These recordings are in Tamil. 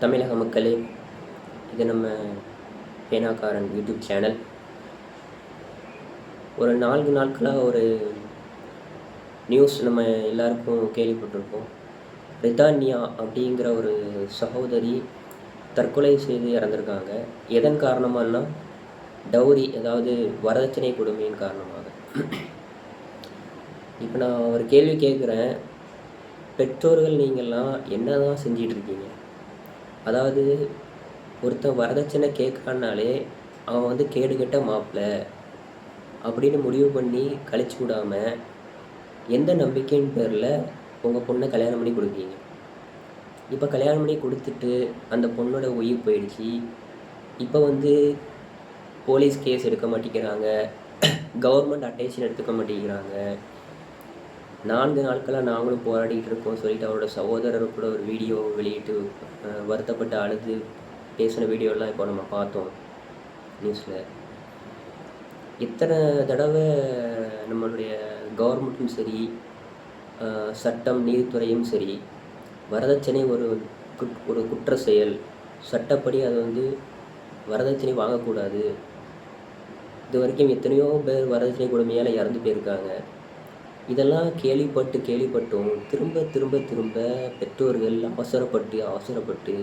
தமிழக மக்களே, இது நம்ம பேனாக்காரன் யூடியூப் சேனல். ஒரு 4 நாட்களாக ஒரு நியூஸ் நம்ம எல்லாருக்கும் கேள்விப்பட்டிருப்போம். ரித்தானியா அப்படிங்கிற ஒரு சகோதரி தற்கொலை செய்து இறந்துருக்காங்க. எதன் காரணமானா டவுரி, அதாவது வரதட்சணை கொடுமையின் காரணமாக. இப்போ நான் ஒரு கேள்வி கேட்குறேன். பெற்றோர்கள் நீங்கள்லாம் என்ன தான் செஞ்சிட்ருக்கீங்க? அதாவது ஒருத்தன் வரதட்சணை கேட்குறான்னாலே அவன் வந்து கேடுகெட்ட மாப்பிள்ளை அப்படின்னு முடிவு பண்ணி கழிச்சு விடாமல் எந்த நம்பிக்கையின் பேரில் உங்கள் பொண்ணை கல்யாணம் பண்ணி கொடுப்பீங்க? இப்போ கல்யாணம் பண்ணி கொடுத்துட்டு அந்த பொண்ணோட உயிர் போயிடுச்சு. இப்போ வந்து போலீஸ் கேஸ் எடுக்க மாட்டேங்கிறாங்க, கவர்மெண்ட் அட்டென்ஷன் எடுத்துக்க மாட்டேங்கிறாங்க. 4 நாட்களாக நாங்களும் போராடிக்கிட்டு இருக்கோம் சொல்லிட்டு அவரோட சகோதரர் கூட ஒரு வீடியோ வெளியிட்டு வருத்தப்பட்டு அழுது பேசின வீடியோலாம் இப்போ நம்ம பார்த்தோம் நியூஸில். இத்தனை தடவை நம்மளுடைய கவர்மெண்ட்டும் சரி, சட்டம் நீதித்துறையும் சரி, வரதட்சணை ஒரு குற்ற செயல், சட்டப்படி அது வந்து வரதட்சணை வாங்கக்கூடாது. இது வரைக்கும் எத்தனையோ பேர் வரதட்சணை கொடுமையால் இறந்து போயிருக்காங்க. இதெல்லாம் கேள்விப்பட்டும் திரும்ப திரும்ப திரும்ப பெற்றோர்கள் அவசரப்பட்டு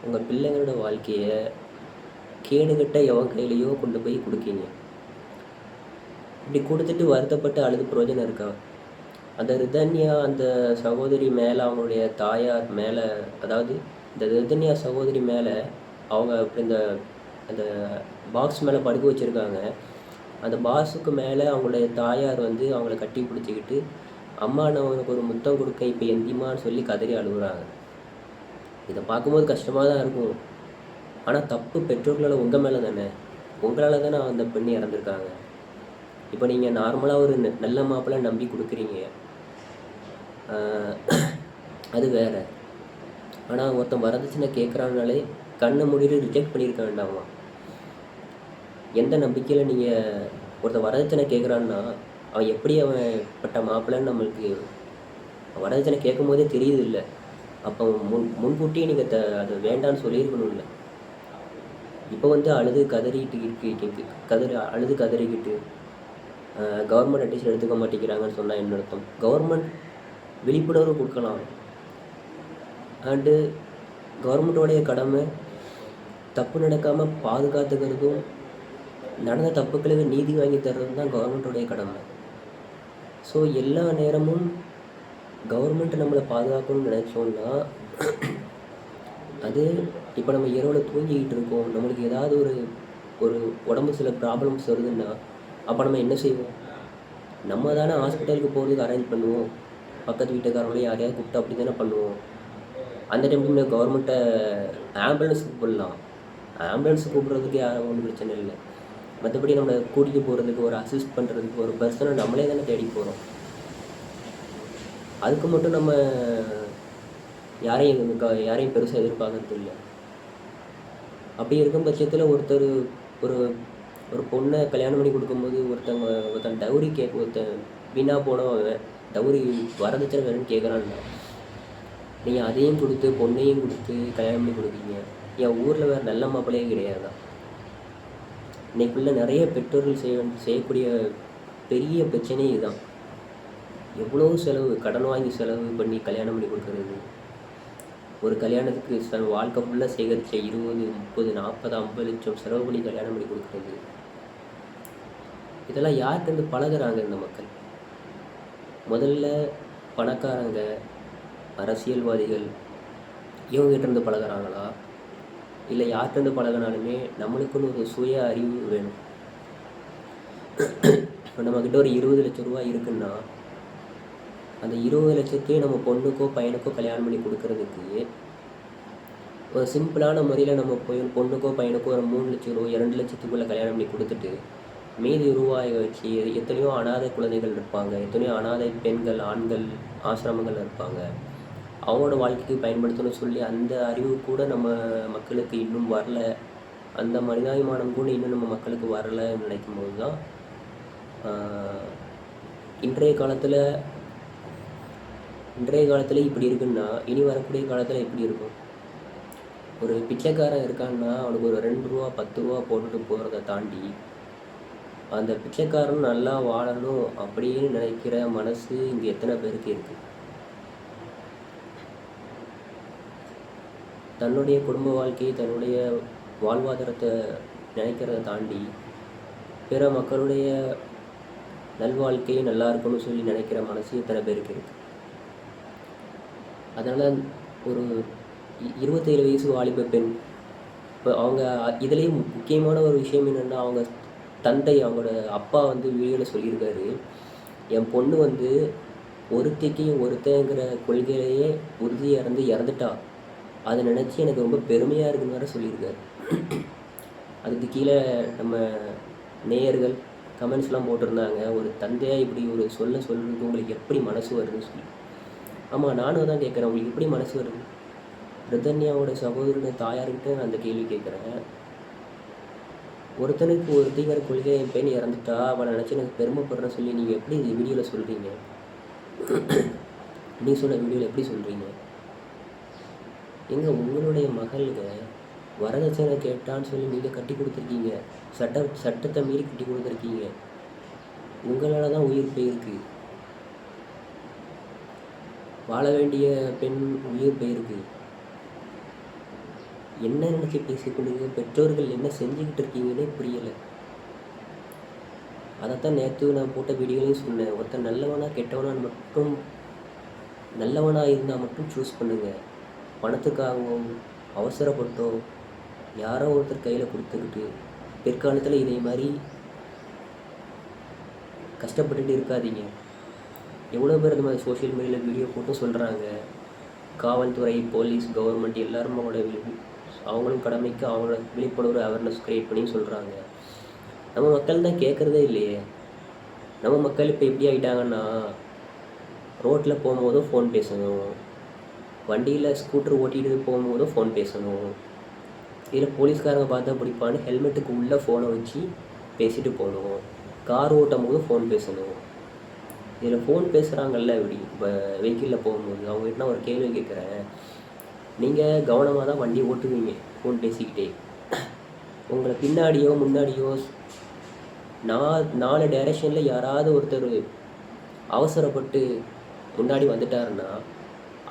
உங்கள் பிள்ளைங்களோட வாழ்க்கையை கேடுகட்ட எவன் கையிலையோ கொண்டு போய் கொடுக்கீங்க. இப்படி கொடுத்துட்டு வருத்தப்பட்டு அழுது பிரயோஜனம் இருக்கா? அந்த ரிதன்யா அந்த சகோதரி மேலே, அவங்களுடைய தாயார் மேலே, அதாவது இந்த ரிதன்யா சகோதரி மேலே அவங்க அப்படி அந்த பாக்ஸ் மேலே படுக்க வச்சுருக்காங்க. அந்த பாக்ஸுக்கு மேலே அவங்களுடைய தாயார் வந்து அவங்கள கட்டி பிடிச்சிக்கிட்டு, அம்மா நான் உனக்கு ஒரு முத்தம் கொடுக்க இப்போ எந்திமான்னு சொல்லி கதறி அழுகுறாங்க. இதை பார்க்கும்போது கஷ்டமாக தான் இருக்கும். ஆனால் தப்பு பெற்றோர்களால் உங்கள் மேலே தானே, உங்களால் தானே அந்த பெண் இறந்துருக்காங்க. இப்போ நீங்கள் நார்மலாக ஒரு நல்ல மாப்பிள்ளை நம்பி கொடுக்குறீங்க, அது வேறு. ஆனால் ஒருத்தன் வரதட்சணை கேட்குறானாலே கண்ணை மூடிட்டு ரிஜெக்ட் பண்ணியிருக்க வேண்டாமா? எந்த நம்பிக்கையில் நீங்கள் ஒருத்தன் வரதட்சணை கேட்குறான்னா அவன் எப்படி அவன் பட்ட மாப்பிள்ளைன்னு நம்மளுக்கு வரதட்சணை கேட்கும் போதே தெரியுது இல்லை? அப்போ முன்கூட்டியே நீங்கள் அதை வேண்டான்னு சொல்லியிருக்கணும் இல்லை? இப்போ வந்து அழுது கதறிக்கிட்டு கவர்மெண்ட் அட்டென்ஷன் எடுத்துக்க மாட்டேங்கிறாங்கன்னு சொன்னால் என்ன அர்த்தம்? கவர்மெண்ட் விழிப்புணர்வு கொடுக்கலாம். அண்டு கவர்மெண்ட்டோடைய கடமை தப்பு நடக்காமல் பாதுகாத்துக்கிறதும், நடந்த தப்புக்களுக்கு நீதி வாங்கி தர்றது தான் கவர்மெண்ட்டோடைய கடமை. ஸோ எல்லா நேரமும் கவர்மெண்ட் நம்மளை பாதுகாக்கணும்னு நினச்சோன்னா, அது இப்போ நம்ம இரவில் தூங்கிக்கிட்டு இருக்கோம், நம்மளுக்கு ஏதாவது ஒரு உடம்பு சில ப்ராப்ளம்ஸ் வருதுன்னா அப்போ நம்ம என்ன செய்வோம்? நம்ம தானே ஹாஸ்பிட்டலுக்கு போகிறதுக்கு அரேஞ்ச் பண்ணுவோம், பக்கத்து வீட்டுக்காரங்களே யாரையாவது கூப்பிட்டு அப்படி தானே பண்ணுவோம். அந்த டைம் கவர்மெண்ட்டை ஆம்புலன்ஸ் கூப்பிடலாம். ஆம்புலன்ஸ் கூப்பிட்றதுக்கு யாரும் ஒன்றும் பிரச்சனை இல்லை. மற்றபடி நம்மளை கூட்டிகிட்டு போகிறதுக்கு, ஒரு அசிஸ்ட் பண்ணுறதுக்கு ஒரு பர்சனை நம்மளே தானே தேடி போகிறோம். அதுக்கு மட்டும் நம்ம யாரையும் பெருசாக எதிர்பார்க்கறது இல்லை. அப்படி இருக்கும் பட்சத்தில் ஒரு பொண்ணை கல்யாணம் பண்ணி கொடுக்கும்போது ஒருத்தன் டவுரி ஒருத்தன் வீணாக போனவன் டவுரி வரதட்சணை வேணும்னு கேட்குறான்னா நீங்கள் அதையும் கொடுத்து பொண்ணையும் கொடுத்து கல்யாணம் பண்ணி கொடுப்பீங்க. என் ஊரில் வேறு நல்ல மாப்பிள்ளையே கிடையாது. இன்னைக்குள்ள நிறைய பெற்றோர்கள் செய்யக்கூடிய பெரிய பிரச்சனையே இதுதான். எவ்வளோ செலவு, கடன் வாங்கி செலவு பண்ணி கல்யாணம் பண்ணி கொடுக்கறது. ஒரு கல்யாணத்துக்கு வாழ்க்கை ஃபுல்லாக சேகரித்த 20, 30, 40, 50 லட்சம் செலவு பண்ணி கல்யாணம் பண்ணி கொடுக்குறது. இதெல்லாம் யார்கிட்ட பழகுறாங்க இந்த மக்கள்? முதல்ல பணக்காரங்க, அரசியல்வாதிகள் இவங்ககிட்ட இருந்து பழகுறாங்களா? இல்லை யார்கிட்ட பழகினாலுமே நம்மளுக்குன்னு ஒரு சுய அறிவு வேணும். இப்போ நம்மக்கிட்ட ஒரு 20 லட்சம் ரூபா இருக்குன்னா அந்த 20 லட்சத்தையும் நம்ம பொண்ணுக்கோ பையனுக்கோ கல்யாணம் பண்ணி கொடுக்கறதுக்கு ஒரு சிம்பிளான முறையில் நம்ம பொண்ணுக்கோ பையனுக்கோ ஒரு 3 லட்சம் ரூபா 2 லட்சத்துக்குள்ளே கல்யாணம் பண்ணி கொடுத்துட்டு மீதி ரூபாயை வச்சு எத்தனையோ அனாதை குழந்தைகள் இருப்பாங்க, எத்தனையோ அனாதை பெண்கள், ஆண்கள் ஆசிரமங்கள் இருப்பாங்க. அவங்களோட வாழ்க்கைக்கு பயன்படுத்தணும்னு சொல்லி அந்த அறிவு கூட நம்ம மக்களுக்கு இன்னும் வரல. அந்த மனிதாபிமானம் கூட இன்னும் நம்ம மக்களுக்கு வரலைன்னு நினைக்கும் போது தான் இன்றைய காலத்தில் இப்படி இருக்குன்னா இனி வரக்கூடிய காலத்தில் எப்படி இருக்கும்? ஒரு பிச்சைக்காரன் இருக்கான்னா அவனுக்கு ஒரு 2 ரூபா 10 ரூபா போட்டுட்டு போகிறத தாண்டி அந்த பிச்சைக்காரனும் நல்லா வாழணும் அப்படின்னு நினைக்கிற மனசு இங்கே எத்தனை பேருக்கு இருக்குது? தன்னுடைய குடும்ப வாழ்க்கை, தன்னுடைய வாழ்வாதாரத்தை நினைக்கிறத தாண்டி பிற மக்களுடைய நல்வாழ்க்கை நல்லா இருக்கணும்னு சொல்லி நினைக்கிற மனசு எத்தனை பேருக்கு இருக்குது? அதனால் ஒரு 27 வயசு வாலிப பெண் இப்போ அவங்க இதுலேயும் முக்கியமான ஒரு விஷயம் என்னென்னா, அவங்க தந்தை அவங்களோட அப்பா வந்து வீடியோவில் சொல்லியிருக்காரு, என் பொண்ணு வந்து ஒருத்திக்கு ஒருத்தங்கிற கொள்கையிலேயே உறுதியாக இறந்துட்டா, அதை நினச்சி எனக்கு ரொம்ப பெருமையாக இருக்குன்னு வேறு சொல்லியிருக்காரு. அதுக்கு கீழே நம்ம நேயர்கள் கமெண்ட்ஸ்லாம் போட்டிருந்தாங்க, ஒரு தந்தையாக இப்படி ஒரு சொல்லுறது உங்களுக்கு எப்படி மனசு வருதுன்னு சொல்லி. ஆமாம், நானும் தான் கேட்குறேன், உங்களுக்கு எப்படி மனசு வருது? பிரதன்யாவோட சகோதரனுடைய தாயார்கிட்ட நான் அந்த கேள்வி கேட்குறேன். ஒருத்தனுக்கு ஒருத்திங்கிற கொள்கை என் பெண் இறந்துட்டா அவளை நினச்சி எனக்கு பெருமைப்படுறேன்னு சொல்லி நீங்கள் எப்படி இந்த வீடியோவில் சொல்கிறீங்க? நீ சொன்ன வீடியோவில் எப்படி சொல்கிறீங்க? உங்களுடைய மகளுங்க வரதட்சணை கேட்டான்னு சொல்லி நீங்கள் கட்டி கொடுத்துருக்கீங்க, சட்டத்தை மீறி கட்டி கொடுத்துருக்கீங்க. உங்களால் தான் உயிர் போயிருக்கு. வாழ வேண்டிய பெண் உயிர் போயிருக்கு. என்ன நினச்சி பேசிக்கொண்டீங்க? பெற்றோர்கள் என்ன செஞ்சுக்கிட்டு இருக்கீங்கன்னே புரியலை. அதைத்தான் நேற்று நான் போட்ட வீடியோலையும் சொன்னேன், ஒருத்தன் நல்லவனாக கெட்டவனான்னு மட்டும் நல்லவனாக இருந்தால் மட்டும் சூஸ் பண்ணுங்கள். பணத்துக்காகவோ அவசரப்பட்டோ யாரோ ஒருத்தர் கையில் கொடுத்துக்கிட்டு பிற்காலத்தில் இதே மாதிரி கஷ்டப்பட்டுட்டு இருக்காதீங்க. எவ்வளோ பேர் இந்த மாதிரி சோஷியல் மீடியாவில் வீடியோ போட்டு சொல்கிறாங்க, காவல்துறை, போலீஸ், கவர்மெண்ட் எல்லோரும் அவங்களும் கடமைக்கு அவங்களோட விழிப்புணர்வு அவேர்னஸ் க்ரியேட் பண்ணி சொல்கிறாங்க. நம்ம மக்கள் தான் கேட்குறதே இல்லையே. நம்ம மக்கள் இப்போ எப்படி ஆகிட்டாங்கன்னா, ரோட்டில் போகும்போதும் ஃபோன் பேசணும், வண்டியில் ஸ்கூட்டர் ஓட்டிகிட்டு போகும்போதும் ஃபோன் பேசணும், இதில் போலீஸ்காரங்க பார்த்தா பிடிப்பான்னு ஹெல்மெட்டுக்கு உள்ளே ஃபோனை வச்சு பேசிட்டு போகணும், கார் ஓட்டும் போது ஃபோன் பேசணும். இதில் ஃபோன் பேசுகிறாங்கல்ல இப்படி இப்போ வெஹிக்கிளில் போகும்போது அவங்ககிட்ட ஒரு கேள்வி கேட்குறேன், நீங்கள் கவனமாக தான் வண்டி ஓட்டுவீங்க ஃபோன் பேசிக்கிட்டே, உங்களை பின்னாடியோ முன்னாடியோ 4 டைரெக்ஷனில் யாராவது ஒருத்தர் அவசரப்பட்டு முன்னாடி வந்துட்டாருன்னா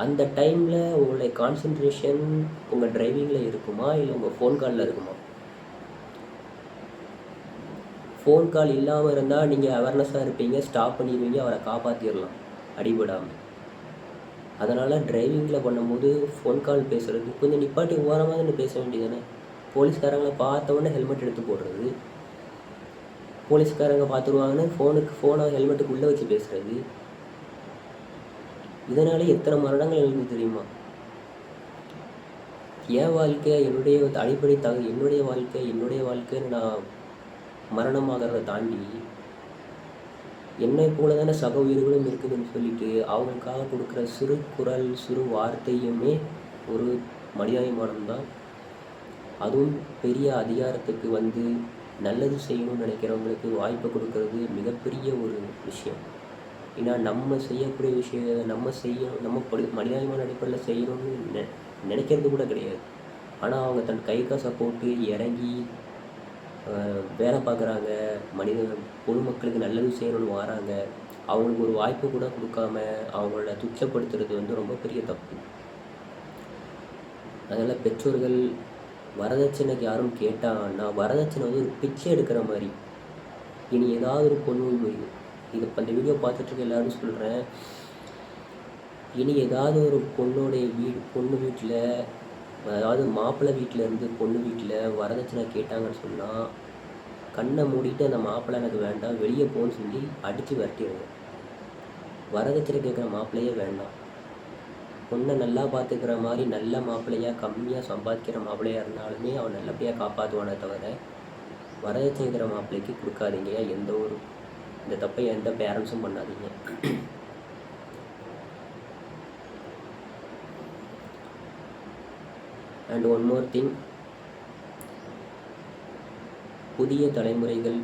அந்த டைமில் உங்களுடைய கான்சன்ட்ரேஷன் உங்கள் டிரைவிங்கில் இருக்குமா இல்லை உங்கள் ஃபோன் காலில் இருக்குமா? ஃபோன் கால் இல்லாமல் இருந்தால் நீங்கள் அவேர்னஸாக இருப்பீங்க, ஸ்டாப் பண்ணிடுவீங்க, அவரை காப்பாற்றிடலாம் அடிபடாமல். அதனால் டிரைவிங்கில் பண்ணும்போது ஃபோன் கால் பேசுகிறது கொஞ்சம் நிப்பாட்டி ஓரமாக நின்று பேச வேண்டியதானே. போலீஸ்காரங்களை பார்த்தவொடனே ஹெல்மெட் எடுத்து போடுறது, போலீஸ்காரங்க பார்த்துருவாங்கன்னு ஃபோனை ஹெல்மெட்டுக்கு உள்ளே வச்சு பேசுகிறது, இதனாலே எத்தனை மரணங்கள் எழுந்து தெரியுமா? என் வாழ்க்கை என்னுடைய அடிப்படை என்னுடைய வாழ்க்கைன்னு நான் மரணமாகிறத தாண்டி என்னை போல தானே சக உயிர்களும் இருக்குதுன்னு சொல்லிட்டு அவங்களுக்காக கொடுக்குற சிறு குரல் சிறு வார்த்தையுமே ஒரு மனிதாபிமானம் தான். அதுவும் பெரிய அதிகாரத்துக்கு வந்து நல்லது செய்யணும்னு நினைக்கிறவங்களுக்கு வாய்ப்பு கொடுக்கறது மிகப்பெரிய ஒரு விஷயம். ஏன்னா நம்ம செய்யக்கூடிய விஷயம் நம்ம மனிதாபிமான அடிப்படையில் செய்யணும்னு நினைக்கிறது கூட கிடையாது. ஆனால் அவங்க தன் கை காசை போட்டு இறங்கி வேலை பார்க்குறாங்க, பொதுமக்களுக்கு நல்லது செய்யணும்னு வராங்க, அவங்களுக்கு ஒரு வாய்ப்பு கூட கொடுக்காம அவங்கள துச்சப்படுத்துறது வந்து ரொம்ப பெரிய தப்பு. அதனால் பெற்றோர்கள் வரதட்சணைக்கு யாரும் கேட்டாங்கன்னா வரதட்சணை வந்து ஒரு பிச்சை எடுக்கிற மாதிரி. இனி ஏதாவது ஒரு பொண்ணு இது இப்போ இந்த வீடியோ பார்த்துட்ருக்க எல்லோரும் சொல்கிறேன், இனி ஏதாவது ஒரு பொண்ணு வீட்டில் அதாவது மாப்பிள்ளை வீட்டிலேருந்து பொண்ணு வீட்டில் வரதட்சணை கேட்டாங்கன்னு சொன்னால் கண்ணை மூடிட்டு அந்த மாப்பிள்ளை எனக்கு வேண்டாம் வெளியே போன்னு சொல்லி அடித்து விரட்டிடுங்க. வரதட்சணை கேட்குற மாப்பிள்ளையே வேண்டாம். பொண்ணை நல்லா பார்த்துக்கிற மாதிரி நல்ல மாப்பிள்ளையாக கம்மியாக சம்பாதிக்கிற மாப்பிள்ளையாக இருந்தாலுமே அவன் நல்லபடியாக காப்பாற்றுவானே தவிர வரதட்சணைக்கிற மாப்பிள்ளைக்கு கொடுக்காதீங்க. இந்த தப்பை எந்த பேரண்ட்ஸும் பண்ணாதீங்க. அண்ட் ஒன் மோர் திங், புதிய தலைமுறைகள்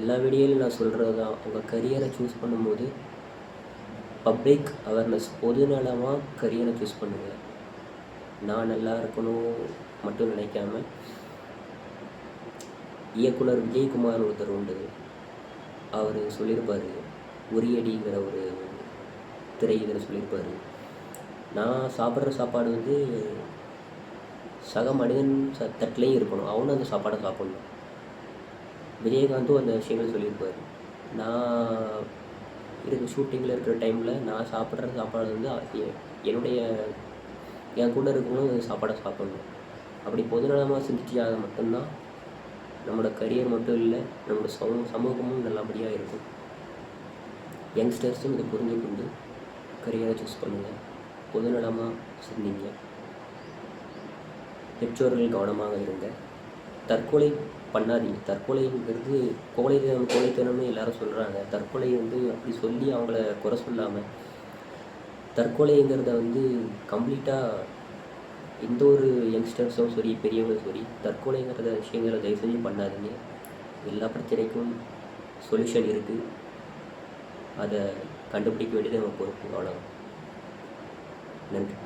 எல்லா வீடியோலையும் நான் சொல்கிறது தான், உங்கள் கரியரை சூஸ் பண்ணும்போது பப்ளிக் அவேர்னஸ், பொதுநலமாக கரியரை சூஸ் பண்ணுங்கள். நான் நல்லா இருக்கணும் மட்டும் நினைக்காம, இயக்குனர் விஜயகுமார் ஒருத்தர் உண்டு, அவர் சொல்லியிருப்பார், உரியடிங்கிற ஒரு திரை இதில் சொல்லியிருப்பார், நான் சாப்பிட்ற சாப்பாடு வந்து சக மனிதன் தட்டிலையும் இருக்கணும், அவனும் அந்த சாப்பாடை சாப்பிட்ணும். விஜயகாந்தும் அந்த விஷயங்கள் சொல்லியிருப்பார். நான் ஷூட்டிங்கில் இருக்கிற டைமில் நான் சாப்பிட்ற சாப்பாடு வந்து என் கூட இருக்கணும் சாப்பாடை சாப்பிட்ணும். அப்படி பொதுநலமாக சிந்திச்சாக மட்டும்தான் நம்மளோட கரியர் மட்டும் இல்லை, நம்மளோட சமூகமும் நல்லபடியாக இருக்கும். யங்ஸ்டர்ஸும் இதை புரிஞ்சு கொண்டு கரியரை சூஸ் பண்ணுங்கள். பொதுநலமாக சிந்திங்க. பெற்றோர்கள் கவனமாக இருங்க. தற்கொலை பண்ணாதீங்க. தற்கொலைங்கிறது கோழைத்தனம்னு எல்லாரும் சொல்கிறாங்க. தற்கொலை வந்து அப்படி சொல்லி அவங்கள குறை சொல்லாமல், தற்கொலைங்கிறத வந்து கம்ப்ளீட்டாக எந்த ஒரு யங்ஸ்டர்ஸும் சரி, பெரியவங்களும் சரி, தற்கொலைங்கிறத விஷயங்களை தயவு செஞ்சு பண்ணாதீங்க. எல்லா பிரச்சனைக்கும் சொல்யூஷன் இருக்குது. அதை கண்டுபிடிக்க வேண்டியது நம்ம பொறுப்பு. அவ்வளோ. நன்றி.